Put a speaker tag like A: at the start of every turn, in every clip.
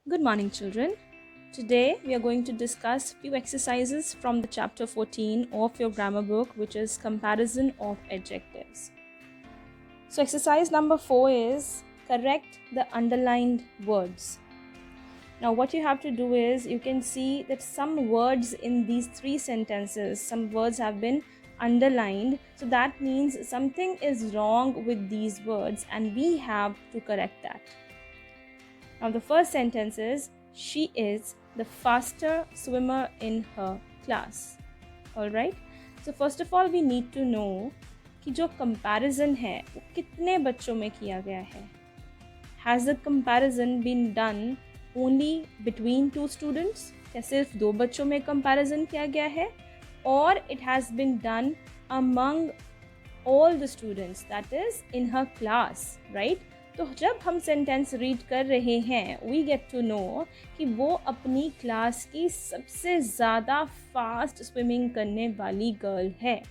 A: Good morning, children. Today we are going to discuss few exercises from the chapter 14 of your grammar book, which is comparison of adjectives. So exercise number 4 is correct the underlined words. Now what you have to do is you can see that some words in these 3 sentences, some words have been underlined. So that means something is wrong with these words and we have to correct that. Now the first sentence is she is the faster swimmer in her class. Alright? So first of all we need to know कि जो comparison है वो कितने बच्चों में किया गया है. Has the comparison been done only between two students? क्या सिर्फ दो बच्चों में comparison किया गया है? Or it has been done among all the students, that is in her class, right? तो जब हम सेंटेंस रीड कर रहे हैं वी गेट टू नो कि वो अपनी क्लास की सबसे ज़्यादा फास्ट स्विमिंग करने वाली गर्ल है.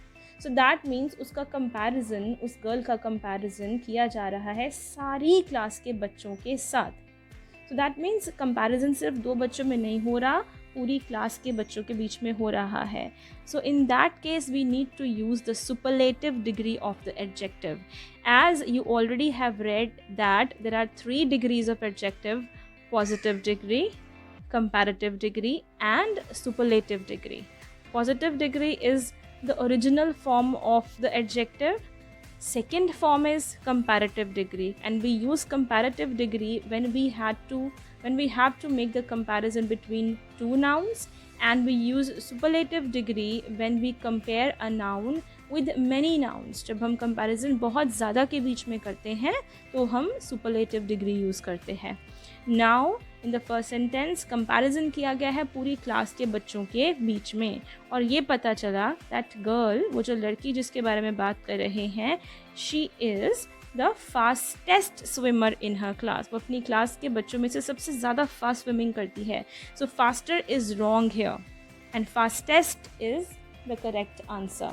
A: सो दैट मीन्स उसका कंपैरिजन, उस गर्ल का कंपैरिजन किया जा रहा है सारी क्लास के बच्चों के साथ. सो दैट मीन्स कंपैरिजन सिर्फ दो बच्चों में नहीं हो रहा, पूरी क्लास के बच्चों के बीच में हो रहा है. So in that case we need to use the superlative degree of the adjective. As you already have read that there are 3 degrees of adjective: positive degree, comparative degree and superlative degree. Positive degree is the original form of the adjective. Second form is comparative degree, and we use comparative degree when we have to make the comparison between two nouns, and we use superlative degree when we compare a noun with many nouns. जब हम comparison बहुत ज़्यादा के बीच में करते हैं तो हम superlative degree यूज़ करते हैं. Now in the first sentence comparison किया गया है पूरी क्लास के बच्चों के बीच में और ये पता चला that girl, वो जो लड़की जिसके बारे में बात कर रहे हैं, she is the fastest swimmer in her class. वो अपनी क्लास के बच्चों में से सबसे ज़्यादा fast swimming करती है. So faster is wrong here and fastest is the correct answer.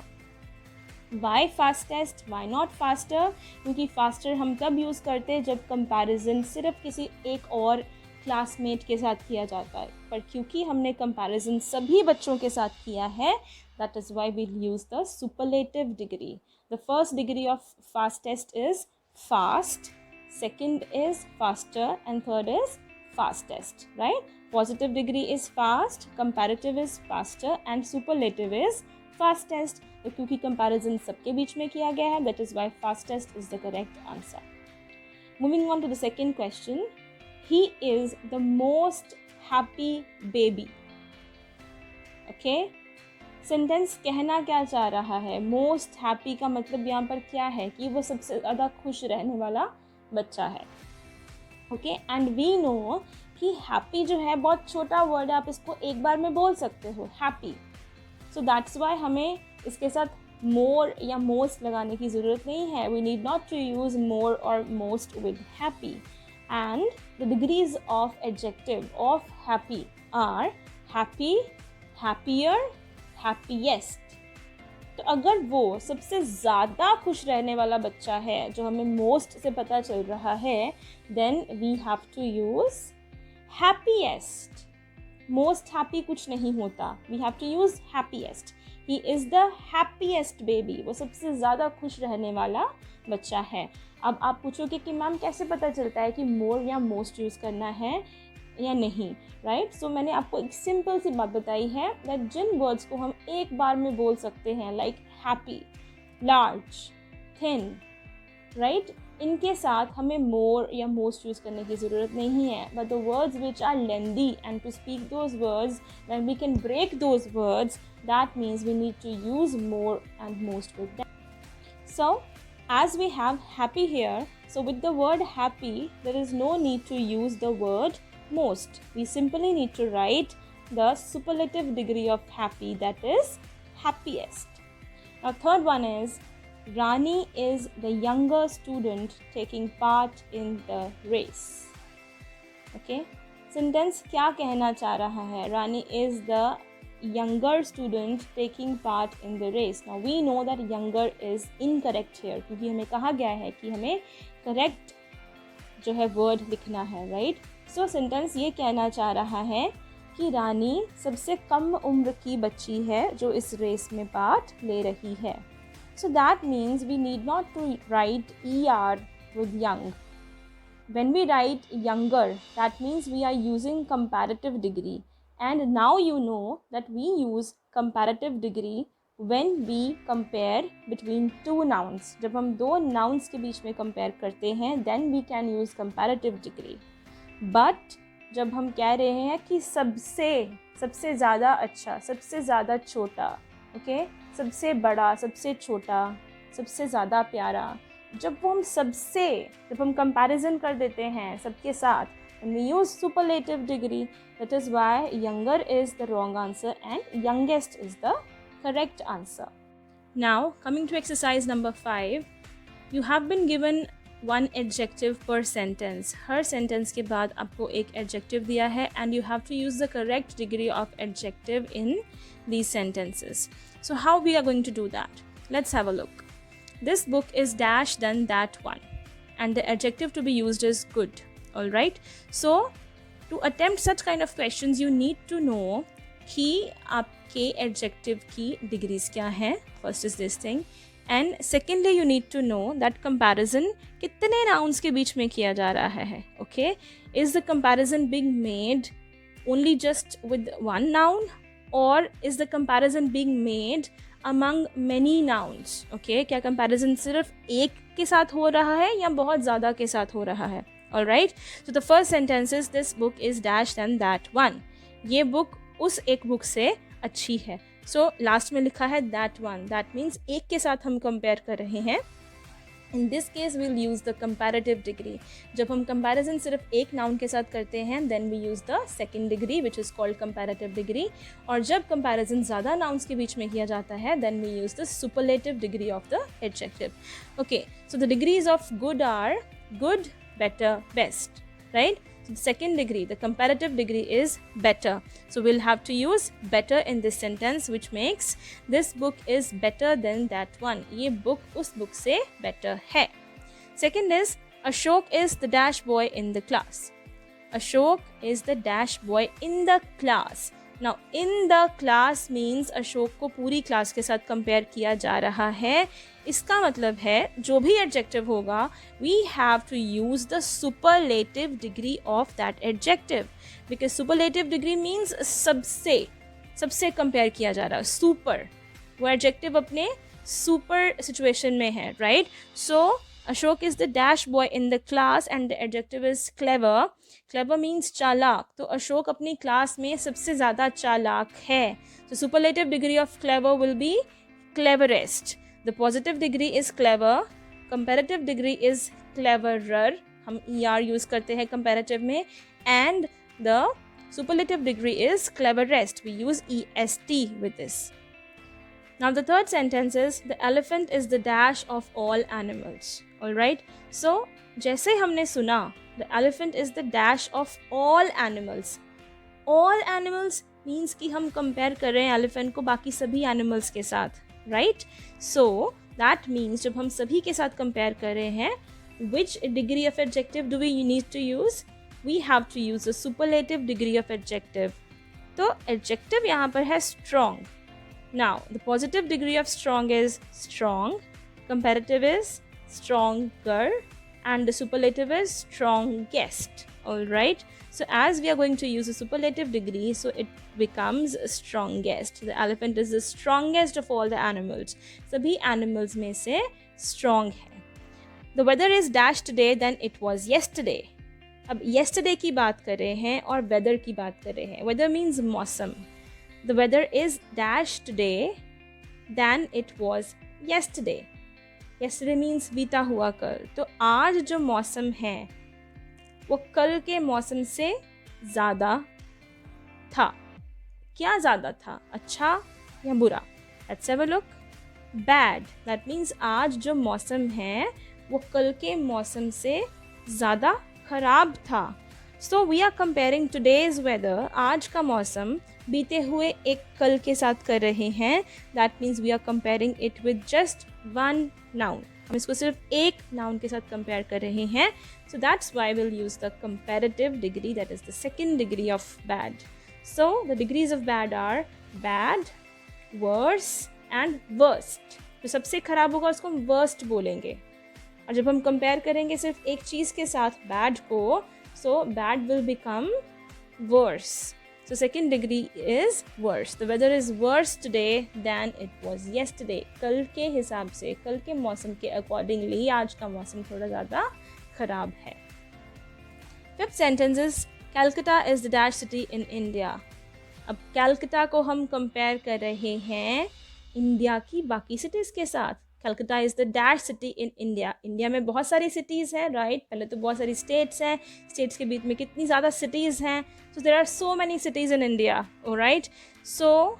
A: Why fastest? Why not faster? क्योंकि faster हम तब यूज़ करते हैं जब comparison सिर्फ किसी एक और क्लासमेट के साथ किया जाता है, पर क्योंकि हमने comparison सभी बच्चों के साथ किया है, that is why we use the superlative degree. The first degree of fastest is fast, second is faster and third is fastest, right? Positive degree is fast, comparative is faster and superlative is fastest. तो क्योंकि comparison सबके बीच में किया गया है, that is why fastest is the correct answer. Moving on to the second question. He is the most happy baby. Okay? Sentence कहना क्या चाह रहा है? मोस्ट हैप्पी का मतलब यहाँ पर क्या है कि वो सबसे ज़्यादा खुश रहने वाला बच्चा है. ओके, एंड वी नो कि हैप्पी जो है बहुत छोटा वर्ड है, आप इसको एक बार में बोल सकते हो, हैप्पी. सो दैट्स वाई हमें इसके साथ मोर या मोस्ट लगाने की ज़रूरत नहीं है. We need not to use more और most with happy. And the degrees of adjective of happy are happy, happier, happiest. तो अगर वो सबसे ज़्यादा खुश रहने वाला बच्चा है जो हमें मोस्ट से पता चल रहा है, then we have to use happiest. Most happy कुछ नहीं होता, we have to use happiest. He is the happiest baby. वो सबसे ज़्यादा खुश रहने वाला बच्चा है. अब आप पूछोगे कि मैम कैसे पता चलता है कि मोर या मोस्ट यूज़ करना है या नहीं, राइट? सो मैंने आपको एक सिंपल सी बात बताई है दैट जिन वर्ड्स को हम एक बार में बोल सकते हैं like happy, large, thin, right, इनके साथ हमें मोर या मोस्ट यूज़ करने की ज़रूरत नहीं है. But the words which are lengthy and to speak those words, when we can break those words, that means we need to use more and most with that. So as we have happy here, so with the word happy there is no need to use the word most. We simply need to write the superlative degree of happy, that is happiest. Now third one is Rani is the younger student taking part in the race. Okay, sentence क्या कहना चाह रहा है? Rani is the younger student taking part in the race. Now we know that younger is incorrect here क्योंकि हमें कहा गया है कि हमें correct जो है word लिखना है, right? सो सेंटेंस ये कहना चाह रहा है कि रानी सबसे कम उम्र की बच्ची है जो इस रेस में पार्ट ले रही है. So that means we need not to write ER with young. When we write younger, that means we are using comparative degree. And now you know that we use comparative degree when we compare between two nouns. जब हम दो nouns के बीच में compare करते हैं, then we can use comparative degree. But जब हम कह रहे हैं कि सबसे ज़्यादा अच्छा, सबसे ज़्यादा छोटा, ओके, सबसे बड़ा, सबसे छोटा, सबसे ज़्यादा प्यारा, जब हम कंपैरिजन कर देते हैं सबके साथ, and we use superlative degree, that is why younger is the wrong answer and youngest is the correct answer. Now coming to exercise number 5, you have been given one adjective per sentence. Her sentence के बाद आपको एक adjective दिया है and you have to use the correct degree of adjective in these sentences. So how we are going to do that? Let's have a look. This book is dash than that one and the adjective to be used is good. Alright, so to attempt such kind of questions you need to know कि आपके adjective की degrees क्या हैं. First is this thing. And secondly you need to know that comparison कितने nouns के बीच में किया जा रहा है. Okay, is the comparison being made only just with one noun or is the comparison being made among many nouns? Okay, क्या comparison सिर्फ एक के साथ हो रहा है या बहुत ज़्यादा के साथ हो रहा है? Alright, so the first sentence is this book is dash than that one. ये book उस एक book से अच्छी है. So last में लिखा है that one. That means एक के साथ हम compare कर रहे हैं. In this case we'll use the comparative degree. जब हम comparison सिर्फ एक noun के साथ करते हैं then we use the second degree which is called comparative degree. और जब comparison ज़्यादा nouns के बीच में किया जाता है then we use the superlative degree of the adjective. Okay, so the degrees of good are good, better, best, right? So the second degree, the comparative degree is better. So we'll have to use better in this sentence which makes this book is better than that one. ये book उस book से better है. Second is Ashok is the dash boy in the class. Ashok is the dash boy in the class. Now in the class means Ashok को पूरी class के साथ compare किया जा रहा है. इसका मतलब है जो भी adjective होगा we have to use the superlative degree of that adjective because superlative degree means सबसे कंपेयर किया जा रहा है. super वो adjective अपने super situation में है, right? So Ashok is the dash boy in the class and the adjective is clever. Clever means चालाक. तो अशोक अपनी क्लास में सबसे ज़्यादा चालाक है. So superlative degree of clever will be cleverest. The positive degree is clever. Comparative degree is cleverer. हम ER use करते हैं comparative में. And the superlative degree is cleverest. We use EST with this. Now the third sentence is the elephant is the dash of all animals. Alright, so जैसे हमने सुना the elephant is the dash of all animals. All animals means कि हम compare कर रहे हैं elephant को बाकी सभी animals के साथ, right? So that means जब हम सभी के साथ compare कर रहे हैं which degree of adjective do we need to use? We have to use a superlative degree of adjective. तो adjective यहाँ पर है strong. Now the positive degree of strong is strong, comparative is stronger, and the superlative is strongest. Alright, so as we are going to use a superlative degree, so it becomes strongest. The elephant is the strongest of all the animals. सभी animals में से strong है. The weather is dash today than it was yesterday. अब yesterday की बात कर रहे हैं और weather की बात कर रहे हैं. Weather means मौसम. The weather is dash today than it was yesterday. Yesterday means बीता हुआ कल. तो आज जो मौसम है वो कल के मौसम से ज़्यादा था. क्या ज़्यादा था? अच्छा या बुरा? Let's have a look. Bad. That means आज जो मौसम है वो कल के मौसम से ज़्यादा खराब था. So we are comparing today's weather, आज का मौसम बीते हुए एक कल के साथ कर रहे हैं. That means we are comparing it with just one noun. हम इसको सिर्फ एक नाउन के साथ कंपेयर कर रहे हैं. So that's why we'll use the comparative degree, that is the second degree of bad. So the degrees of bad are bad, worse and worst. तो सबसे खराब होगा उसको हम worst बोलेंगे. और जब हम कंपेयर करेंगे सिर्फ एक चीज़ के साथ bad को, so bad will become worse. So second degree is worse. The weather is worse today than it was yesterday. कल के हिसाब से, कल के मौसम के accordingly आज का मौसम थोड़ा ज़्यादा ख़राब है. Fifth sentence is Calcutta is the dash city in India. अब कैलकटा को हम कंपेयर कर रहे हैं इंडिया की बाकी सिटीज़ के साथ. Calcutta is the dash city in India. India में बहुत सारी सिटीज़ हैं, राइट. पहले तो बहुत सारी स्टेट्स हैं, स्टेट्स के बीच में कितनी ज़्यादा सिटीज़ हैं. So there are so many cities in India, right. So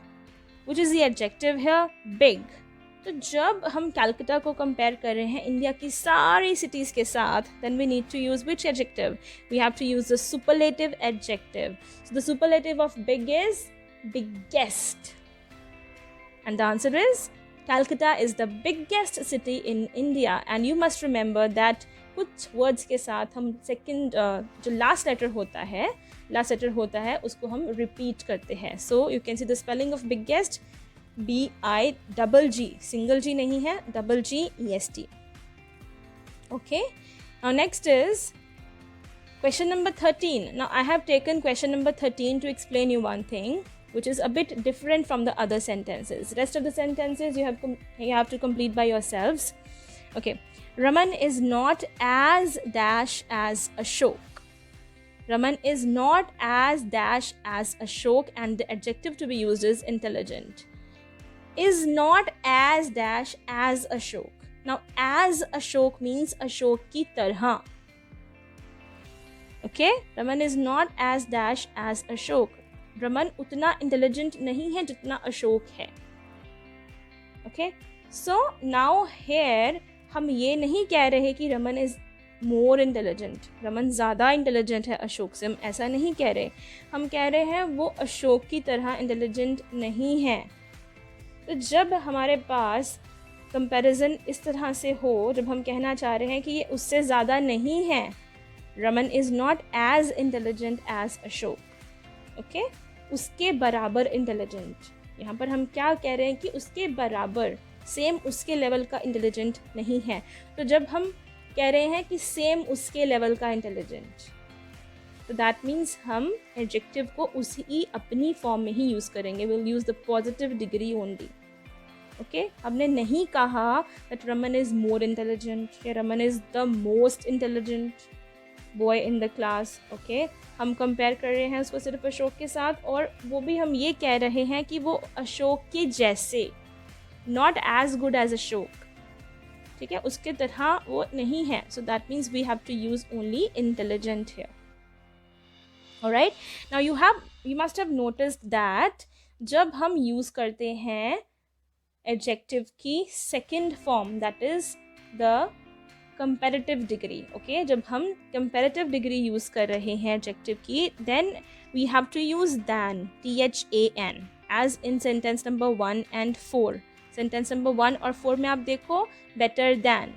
A: which is the adjective here? Big. तो जब हम कैलकटा को कंपेयर कर रहे हैं इंडिया की सारी सिटीज़ के साथ, then we need to use which adjective? We have to use the superlative adjective. So the superlative of big is biggest. And the answer is Calcutta is the biggest city in India. And you must remember that कुछ words के साथ हम second जो last letter होता है उसको हम repeat करते हैं. So you can see the spelling of biggest, B-I-double-G, single G नहीं है, double G-E-S-T. Okay. Now next is question number 13. Now I have taken question number 13 to explain you one thing, which is a bit different from the other sentences. Rest of the sentences you have to complete by yourselves. Okay. Raman is not as dash as Ashok. Raman is not as dash as Ashok, and the adjective to be used is intelligent. Is not as dash as Ashok. Now as Ashok means Ashok ki tarha. Okay. Raman is not as dash as Ashok. Raman उतना intelligent नहीं है जितना अशोक है. Okay. So now here हम ये नहीं कह रहे कि Raman is more intelligent, Raman ज़्यादा इंटेलिजेंट है अशोक से. हम ऐसा नहीं कह रहे. हम कह रहे हैं वो अशोक की तरह इंटेलिजेंट नहीं है. तो जब हमारे पास कंपैरिजन इस तरह से हो, जब हम कहना चाह रहे हैं कि ये उससे ज़्यादा नहीं है, Raman is not as intelligent as Ashok. Okay. उसके बराबर इंटेलिजेंट. यहाँ पर हम क्या कह रहे हैं कि उसके बराबर, सेम उसके लेवल का इंटेलिजेंट नहीं है. तो जब हम कह रहे हैं कि सेम उसके लेवल का इंटेलिजेंट, तो दैट मीन्स हम एडजेक्टिव को उसी अपनी फॉर्म में ही यूज़ करेंगे. Will use the positive degree only. Okay. हमने नहीं कहा that Raman is more intelligent या Raman is the most intelligent boy in the class. Okay. हम कंपेयर कर रहे हैं उसको सिर्फ अशोक के साथ, और वो भी हम ये कह रहे हैं कि वो अशोक के जैसे, not as good as Ashok. ठीक है, उसके तरह वो नहीं है. So that means we have to use only intelligent here. Alright. Now you must have noticed that जब हम यूज़ करते हैं एडजेक्टिव की second form, that is the comparative degree. Okay. जब हम कंपैरेटिव डिग्री यूज़ कर रहे हैं एडजेक्टिव की, then we have to use than, THAN, as in sentence number 1 and 4. Sentence number 1 और 4 में आप देखो बेटर दैन,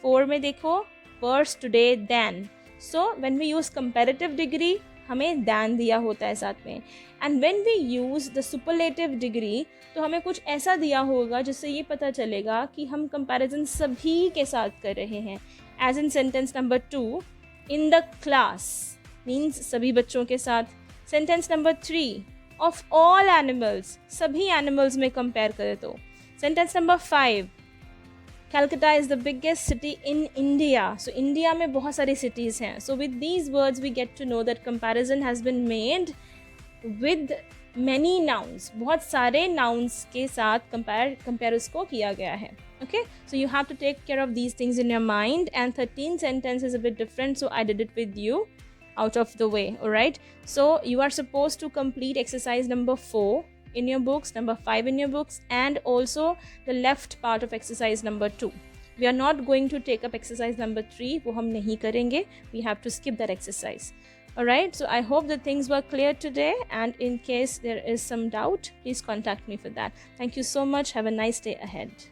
A: 4 में देखो worse today than. So when we use comparative degree हमें दैन दिया होता है साथ में. And when we use the superlative degree तो हमें कुछ ऐसा दिया होगा जिससे ये पता चलेगा कि हम कंपैरिजन सभी के साथ कर रहे हैं. As in sentence number 2, in the class means सभी बच्चों के साथ. Sentence number 3, of all animals, सभी एनिमल्स में कंपेयर करें तो. Sentence number 5, Calcutta is the biggest city in India. So India में बहुत सारी cities हैं. So with these words we get to know that comparison has been made with many nouns. बहुत सारे nouns के साथ compare उसको किया गया है. Okay, so you have to take care of these things in your mind. And 13 sentence is a bit different, so I did it with you out of the way. Alright, so you are supposed to complete exercise number 4 in your books, number 5 in your books, and also the left part of exercise number 2. We are not going to take up exercise number 3, वो हम नहीं करेंगे. We have to skip that exercise. Alright, so I hope the things were clear today, and in case there is some doubt, please contact me for that. Thank you so much. Have a nice day ahead.